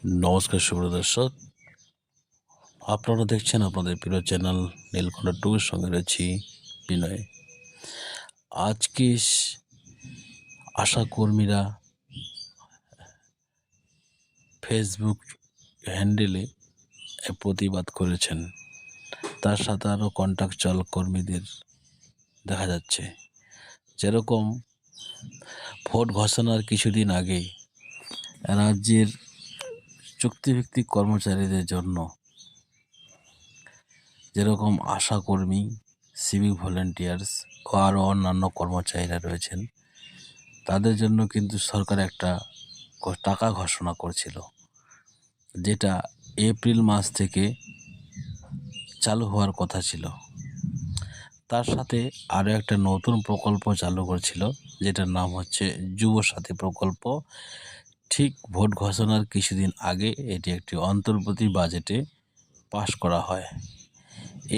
নমস্কার সুপ্রিয় দর্শক, আপনারা দেখছেন আপনাদের প্রিয় চ্যানেল নীলকণ্ঠ টুর সঙ্গে রয়েছি বিনয়। আজকে আশা কর্মীরা ফেসবুক হ্যান্ডেলে প্রতিবাদ করেছেন, তার সাথে আরও কন্ট্রাকচুয়াল কর্মীদের দেখা যাচ্ছে। যেরকম ভোট ঘোষণার কিছুদিন আগে রাজ্যের চুক্তিভিত্তিক কর্মচারীদের জন্য যেরকম আশাকর্মী, সিভিক ভলেন্টিয়ার্স ও আরও অন্যান্য কর্মচারীরা রয়েছেন, তাদের জন্য কিন্তু সরকার একটা টাকা ঘোষণা করছিল, যেটা এপ্রিল মাস থেকে চালু হওয়ার কথা ছিল। তার সাথে আরও একটা নতুন প্রকল্প চালু করছিল, যেটার নাম হচ্ছে যুবসাথী প্রকল্প। ঠিক ভোট ঘোষণার কিছুদিন আগে এটি একটি অন্তর্বর্তী বাজেটে পাশ করা হয়।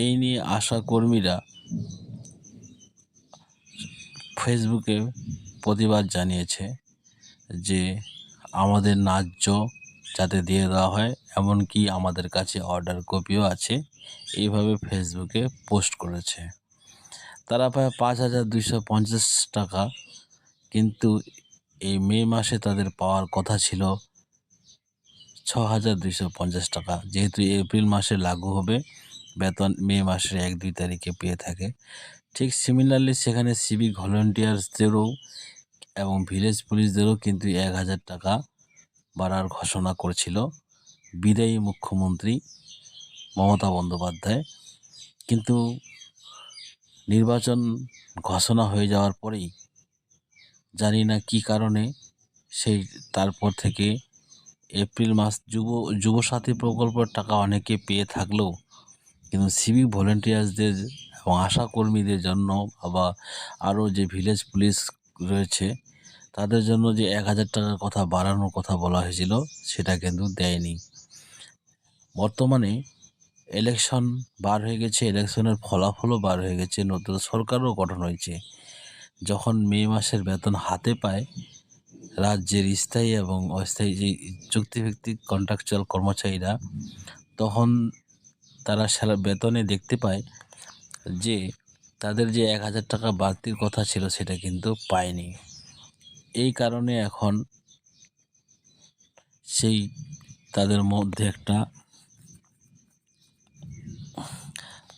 এই নিয়ে আশা কর্মীরা ফেসবুকে প্রতিবাদ জানিয়েছে যে আমাদের ন্যায্য যাতে দিয়ে দেওয়া হয়, এমনকি আমাদের কাছে অর্ডার কপিও আছে, এইভাবে ফেসবুকে পোস্ট করেছে। তারা পায় 5,250 টাকা, কিন্তু এই মে মাসে তাদের পাওয়ার কথা ছিল 6,250 টাকা। যেহেতু এপ্রিল মাসে লাগু হবে, বেতন মে মাসের 1-2 তারিখে পেয়ে থাকে। ঠিক সিমিলারলি সেখানে সিভিক ভলেন্টিয়ার্সদেরও এবং ভিলেজ পুলিশদেরও কিন্তু 1,000 টাকা বাড়ার ঘোষণা করেছিল বিদায়ী মুখ্যমন্ত্রী মমতা বন্দ্যোপাধ্যায়। কিন্তু নির্বাচন ঘোষণা হয়ে যাওয়ার পরেই জানি না কী কারণে তারপর থেকে এপ্রিল মাস যুবসাথী প্রকল্পের টাকা অনেকে পেয়ে থাকলেও কিন্তু সিভিক ভলেন্টিয়ার্সদের এবং আশা কর্মীদের জন্য আবার আরও যে ভিলেজ পুলিশ রয়েছে তাদের জন্য যে 1,000 টাকার কথা বাড়ানোর কথা বলা হয়েছিল, সেটা কিন্তু দেয়নি। বর্তমানে ইলেকশন বার হয়ে গেছে, ইলেকশনের ফলাফলও বার হয়ে গেছে, নতুন সরকারও গঠন হয়েছে। যখন মে মাসের বেতন হাতে পায় রাজ্যের স্থায়ী এবং অস্থায়ী যে চুক্তিভিত্তিক কন্ট্রাকচুয়াল কর্মচারীরা, তখন তারা সারা বেতনে দেখতে পায় যে তাদের যে 1,000 টাকা বাড়তির কথা ছিল সেটা কিন্তু পায়নি। এই কারণে এখন তাদের মধ্যে একটা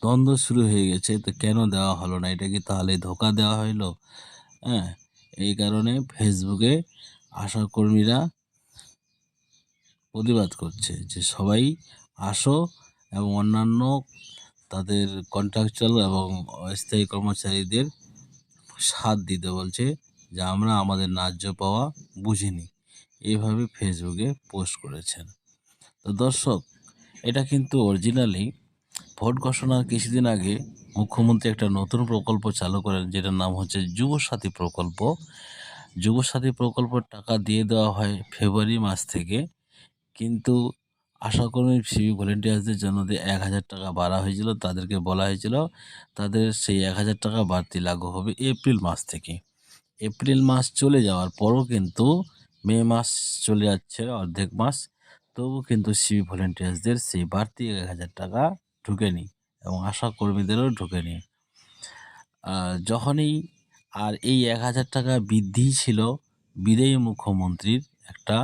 দ্বন্দ্ব শুরু হয়ে গেছে। তো কেন দেওয়া হলো না, এটা কি তাহলে ধোঁকা দেওয়া হইলো? এই কারণে ফেসবুকে আশাকর্মীরা প্রতিবাদ করছে যে সবাই আসো এবং অন্যান্য তাদের কন্ট্রাকচুয়াল এবং অস্থায়ী কর্মচারীদের সাথ দিতে বলছে, যে আমরা আমাদের ন্যায্য পাওয়া বুঝিনি। এইভাবে ফেসবুকে পোস্ট করেছেন। তো দর্শক, এটা কিন্তু অরিজিনালি ভোট ঘোষণার কিছুদিন আগে মুখ্যমন্ত্রী একটা নতুন প্রকল্প চালু করেন, যেটার নাম হচ্ছে যুবসাথী প্রকল্প। যুবসাথী প্রকল্পের টাকা দিয়ে দেওয়া হয় ফেব্রুয়ারি মাস থেকে, কিন্তু আশাকর্মী সিভিক ভলেন্টিয়ার্সদের জন্য যে 1,000 টাকা বাড়া হয়েছিল, তাদেরকে বলা হয়েছিল তাদের সেই 1,000 টাকা বাড়তি লাগু হবে এপ্রিল মাস থেকে। এপ্রিল মাস চলে যাওয়ার পরও কিন্তু মে মাস চলে যাচ্ছে, অর্ধেক মাস, তবু কিন্তু সিভিক ভলেন্টিয়ার্সদের সেই বাড়তি 1,000 টাকা ঢুকেনি এবং আশাকর্মীদেরও ঢুকেনি। যখনই আর এই 1,000 টাকা বৃদ্ধি ছিল বিদায়ী মুখ্যমন্ত্রীর একটা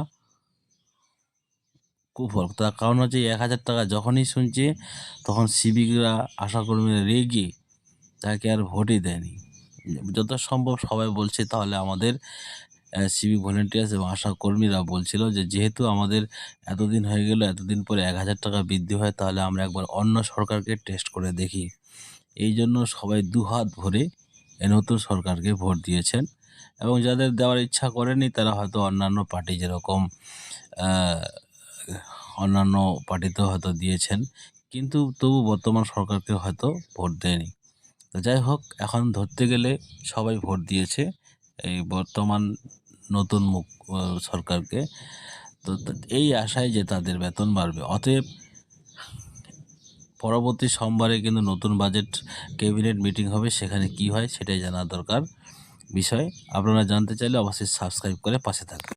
কুফল। তার কারণ হচ্ছে 1,000 টাকা যখনই শুনছে তখন সিভিকরা, আশাকর্মীরা রেগে তাকে আর ভোটই দেয়নি। যত সম্ভব সবাই বলছে তাহলে আমাদের সিভিক ভলেন্টিয়ার্স এবং আশাকর্মীরা বলছিল যে যেহেতু আমাদের এতদিন হয়ে গেল, এতদিন পরে 1,000 টাকা বৃদ্ধি হয়, তাহলে আমরা একবার অন্য সরকারকে টেস্ট করে দেখি। এই জন্য সবাই দুহাত ভরে নতুন সরকারকে ভোট দিয়েছেন, এবং যাদের দেওয়ার ইচ্ছা করেনি তারা হয়তো অন্যান্য পার্টি, যেরকম অন্যান্য পার্টিতেও হয়তো দিয়েছেন, কিন্তু তবু বর্তমান সরকারকে হয়তো ভোট দেয়নি। তো যাই হোক, এখন ধরতে গেলে সবাই ভোট দিয়েছে এই বর্তমান নতুন সরকারকে। তো এই আশায় যে তাদের বেতন বাড়বে। অতএব পরবর্তী সোমবারে কিন্তু নতুন বাজেট ক্যাবিনেট মিটিং হবে, সেখানে কি হয় সেটাই জানা দরকার বিষয়। আপনারা জানতে চাইলে অবশ্যই সাবস্ক্রাইব করে পাশে থাকবেন।